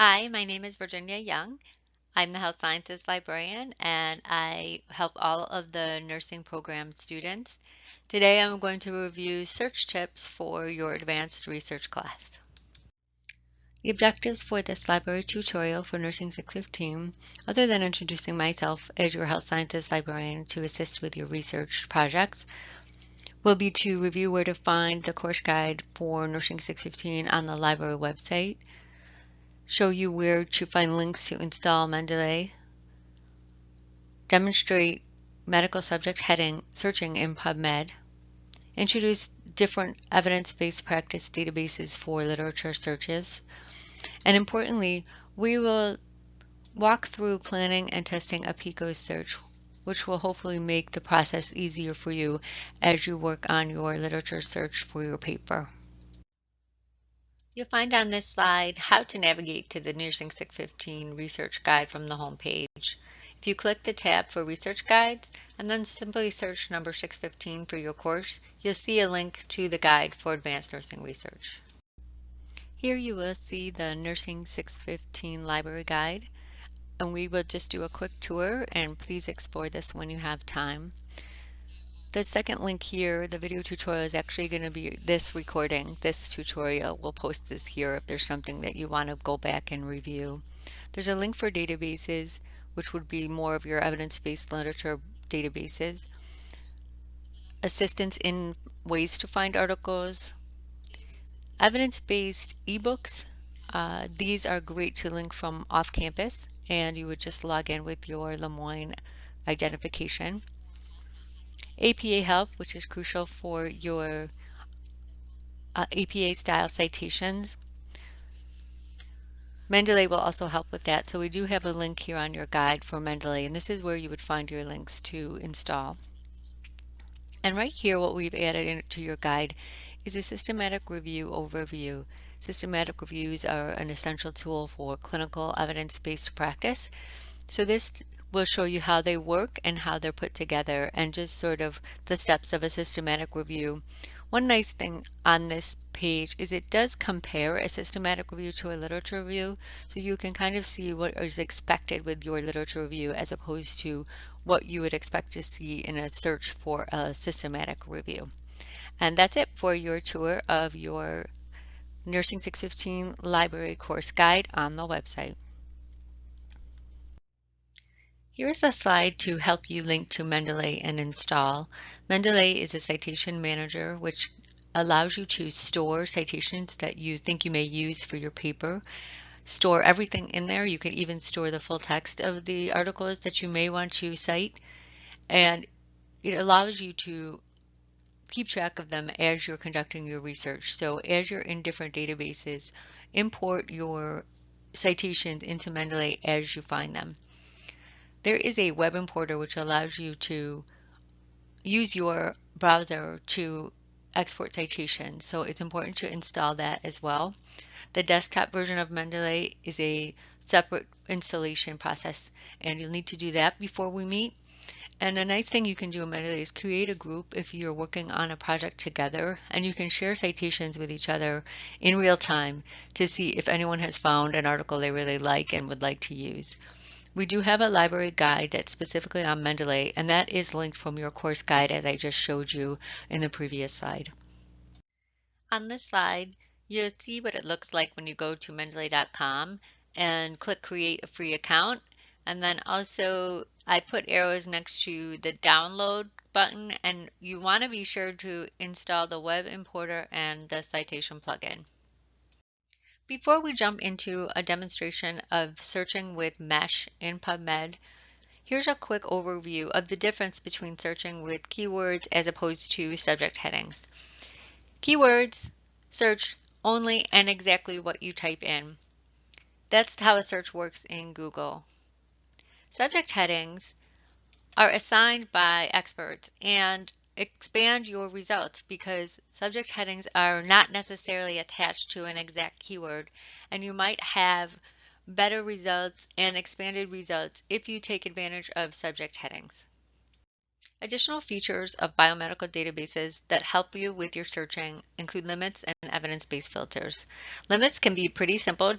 Hi, my name is Virginia Young. I'm the health sciences librarian and I help all of the nursing program students. Today I'm going to review search tips for your advanced research class. The objectives for this library tutorial for Nursing 615, other than introducing myself as your health sciences librarian to assist with your research projects, will be to review where to find the course guide for Nursing 615 on the library website, show you where to find links to install Mendeley, demonstrate medical subject heading searching in PubMed, introduce different evidence-based practice databases for literature searches, and importantly, we will walk through planning and testing a PICO search, which will hopefully make the process easier for you as you work on your literature search for your paper. You'll find on this slide how to navigate to the Nursing 615 Research Guide from the home page. If you click the tab for Research Guides and then simply search number 615 for your course, you'll see a link to the guide for advanced nursing research. Here you will see the Nursing 615 Library Guide, and we will just do a quick tour, and please explore this when you have time. The second link here, the video tutorial, is actually going to be this recording, this tutorial. We'll post this here if there's something that you want to go back and review. There's a link for databases, which would be more of your evidence-based literature databases. Assistance in ways to find articles. Evidence-based ebooks. These are great to link from off-campus, and you would just log in with your Lemoyne identification. APA help, which is crucial for your APA style citations. Mendeley will also help with that, so we do have a link here on your guide for Mendeley, and this is where you would find your links to install. And right here, what we've added into your guide is a systematic review overview. Systematic reviews are an essential tool for clinical evidence-based practice. So this will show you how they work and how they're put together and just sort of the steps of a systematic review. One nice thing on this page is it does compare a systematic review to a literature review, so you can kind of see what is expected with your literature review as opposed to what you would expect to see in a search for a systematic review. And that's it for your tour of your Nursing 615 Library Course Guide on the website. Here's a slide to help you link to Mendeley and install. Mendeley is a citation manager which allows you to store citations that you think you may use for your paper. Store everything in there. You can even store the full text of the articles that you may want to cite, and it allows you to keep track of them as you're conducting your research. So as you're in different databases, import your citations into Mendeley as you find them. There is a web importer which allows you to use your browser to export citations, so it's important to install that as well. The desktop version of Mendeley is a separate installation process, and you'll need to do that before we meet. And a nice thing you can do in Mendeley is create a group if you're working on a project together, and you can share citations with each other in real time to see if anyone has found an article they really like and would like to use. We do have a library guide that's specifically on Mendeley, and that is linked from your course guide as I just showed you in the previous slide. On this slide, you'll see what it looks like when you go to mendeley.com and click create a free account. And then also I put arrows next to the download button, and you want to be sure to install the web importer and the citation plugin. Before we jump into a demonstration of searching with MESH in PubMed, here's a quick overview of the difference between searching with keywords as opposed to subject headings. Keywords search only and exactly what you type in. That's how a search works in Google. Subject headings are assigned by experts and expand your results because subject headings are not necessarily attached to an exact keyword, and you might have better results and expanded results if you take advantage of subject headings. Additional features of biomedical databases that help you with your searching include limits and evidence-based filters. Limits can be pretty simple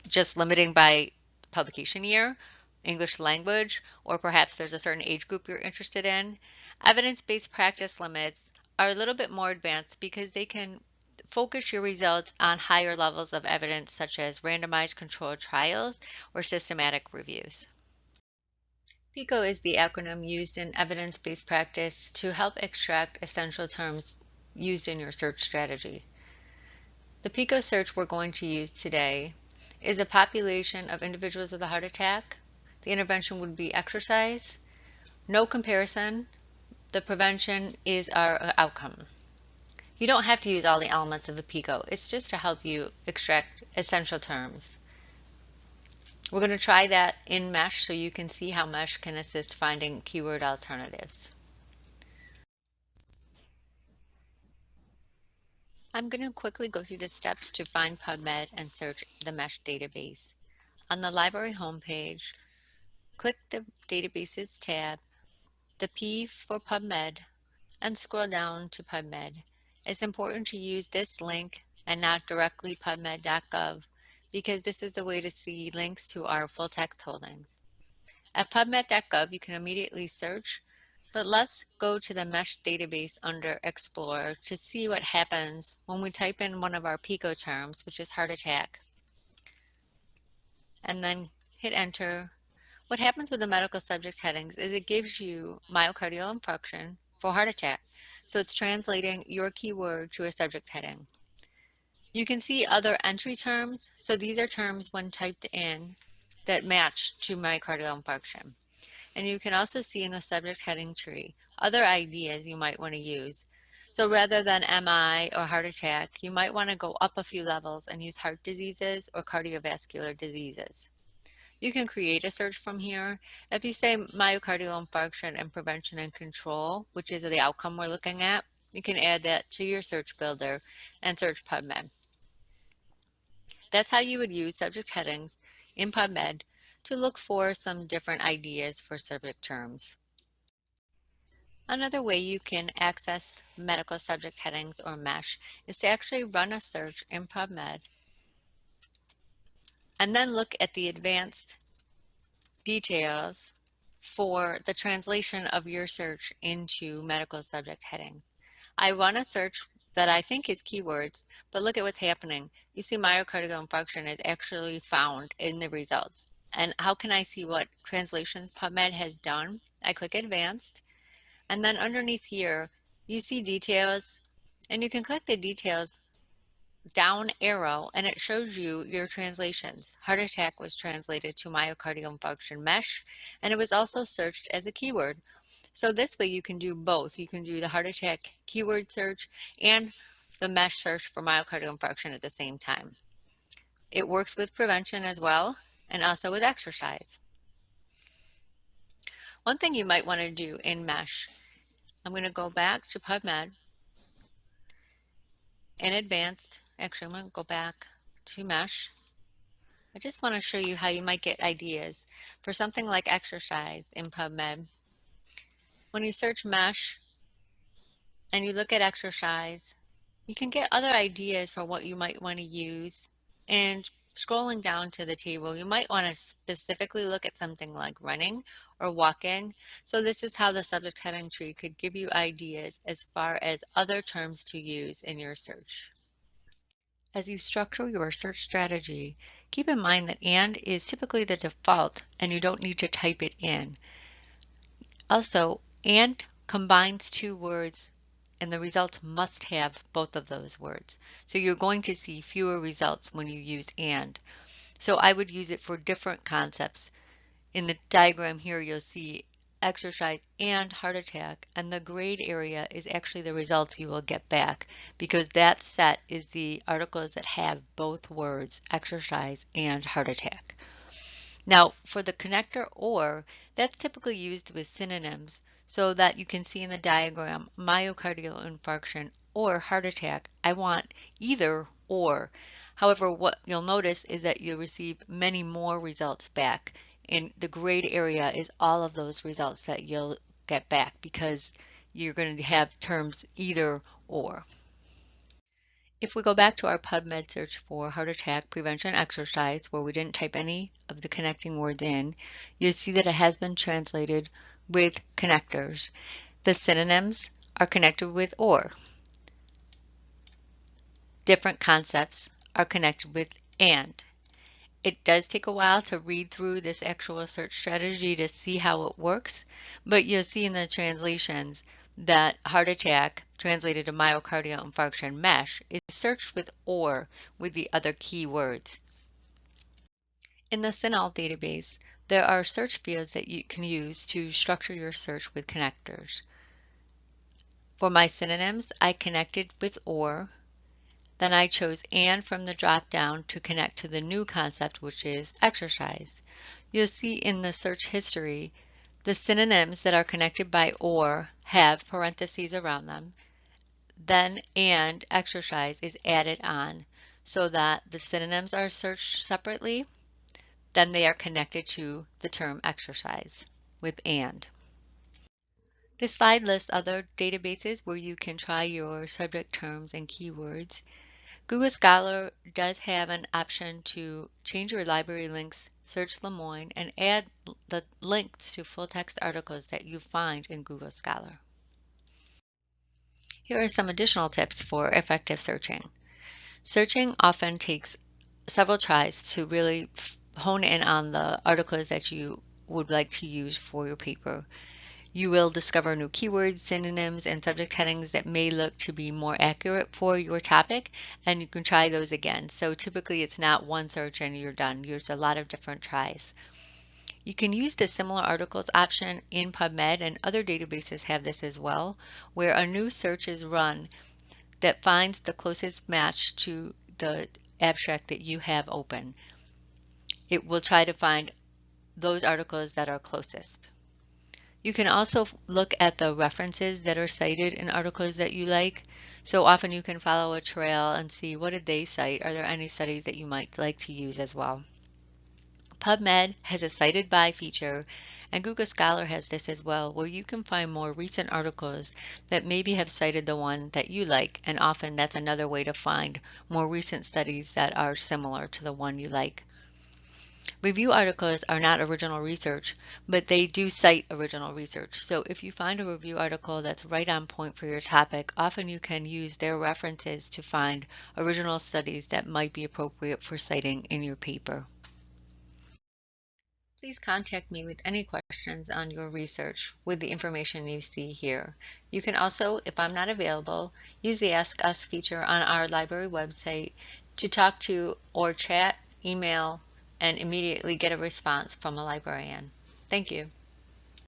just limiting by publication year, English language, or perhaps there's a certain age group you're interested in. Evidence-based practice limits are a little bit more advanced because they can focus your results on higher levels of evidence such as randomized controlled trials or systematic reviews. PICO is the acronym used in evidence-based practice to help extract essential terms used in your search strategy. The PICO search we're going to use today is a population of individuals with a heart attack. The intervention would be exercise, no comparison. The prevention is our outcome. You don't have to use all the elements of the PICO. It's just to help you extract essential terms. We're going to try that in MESH so you can see how MESH can assist finding keyword alternatives. I'm going to quickly go through the steps to find PubMed and search the MESH database. On the library homepage, click the Databases tab, the P for PubMed, and scroll down to PubMed. It's important to use this link and not directly pubmed.gov because this is the way to see links to our full text holdings. At pubmed.gov, you can immediately search, but let's go to the MESH database under Explore to see what happens when we type in one of our PICO terms, which is heart attack, and then hit enter. What happens with the medical subject headings is it gives you myocardial infarction for heart attack. So it's translating your keyword to a subject heading. You can see other entry terms. So these are terms when typed in that match to myocardial infarction. And you can also see in the subject heading tree other ideas you might want to use. So rather than MI or heart attack, you might want to go up a few levels and use heart diseases or cardiovascular diseases. You can create a search from here. If you say myocardial infarction and prevention and control, which is the outcome we're looking at, you can add that to your search builder and search PubMed. That's how you would use subject headings in PubMed to look for some different ideas for subject terms. Another way you can access medical subject headings or MESH is to actually run a search in PubMed and then look at the advanced details for the translation of your search into medical subject heading. I run a search that I think is keywords, but look at what's happening. You see myocardial infarction is actually found in the results. And how can I see what translations PubMed has done? I click advanced, and then underneath here, you see details, and you can click the details down arrow and it shows you your translations. Heart attack was translated to myocardial infarction MESH, and it was also searched as a keyword. So this way you can do both. You can do the heart attack keyword search and the MESH search for myocardial infarction at the same time. It works with prevention as well and also with exercise. One thing you might want to do in MESH, I'm going to go back to PubMed in advanced. Actually, I'm going to go back to MESH. I just want to show you how you might get ideas for something like exercise in PubMed. When you search MESH and you look at exercise, you can get other ideas for what you might want to use. And scrolling down to the table, you might want to specifically look at something like running or walking. So this is how the subject heading tree could give you ideas as far as other terms to use in your search. As you structure your search strategy, keep in mind that and is typically the default and you don't need to type it in. Also, and combines two words and the results must have both of those words. So you're going to see fewer results when you use and. So I would use it for different concepts. In the diagram here, you'll see exercise and heart attack, and the grayed area is actually the results you will get back because that set is the articles that have both words, exercise and heart attack. Now, for the connector or, that's typically used with synonyms so that you can see in the diagram myocardial infarction or heart attack. I want either or. However, what you'll notice is that you receive many more results back. And the grayed area is all of those results that you'll get back because you're going to have terms either or. If we go back to our PubMed search for heart attack prevention exercise, where we didn't type any of the connecting words in, you'll see that it has been translated with connectors. The synonyms are connected with or. Different concepts are connected with and. It does take a while to read through this actual search strategy to see how it works, but you'll see in the translations that heart attack, translated to myocardial infarction mesh, is searched with or with the other keywords. In the CINAHL database, there are search fields that you can use to structure your search with connectors. For my synonyms, I connected with or. Then I chose and from the drop-down to connect to the new concept, which is exercise. You'll see in the search history, the synonyms that are connected by or have parentheses around them. Then and exercise is added on so that the synonyms are searched separately. Then they are connected to the term exercise with and. This slide lists other databases where you can try your subject terms and keywords. Google Scholar does have an option to change your library links, search Lemoyne, and add the links to full-text articles that you find in Google Scholar. Here are some additional tips for effective searching. Searching often takes several tries to really hone in on the articles that you would like to use for your paper. You will discover new keywords, synonyms, and subject headings that may look to be more accurate for your topic, and you can try those again. So typically it's not one search and you're done. There's a lot of different tries. You can use the similar articles option in PubMed, and other databases have this as well, where a new search is run that finds the closest match to the abstract that you have open. It will try to find those articles that are closest. You can also look at the references that are cited in articles that you like. So often you can follow a trail and see what did they cite. Are there any studies that you might like to use as well? PubMed has a cited by feature, and Google Scholar has this as well, where you can find more recent articles that maybe have cited the one that you like, and often that's another way to find more recent studies that are similar to the one you like. Review articles are not original research, but they do cite original research. So if you find a review article that's right on point for your topic, often you can use their references to find original studies that might be appropriate for citing in your paper. Please contact me with any questions on your research with the information you see here. You can also, if I'm not available, use the Ask Us feature on our library website to talk to or chat, email, and immediately get a response from a librarian. Thank you.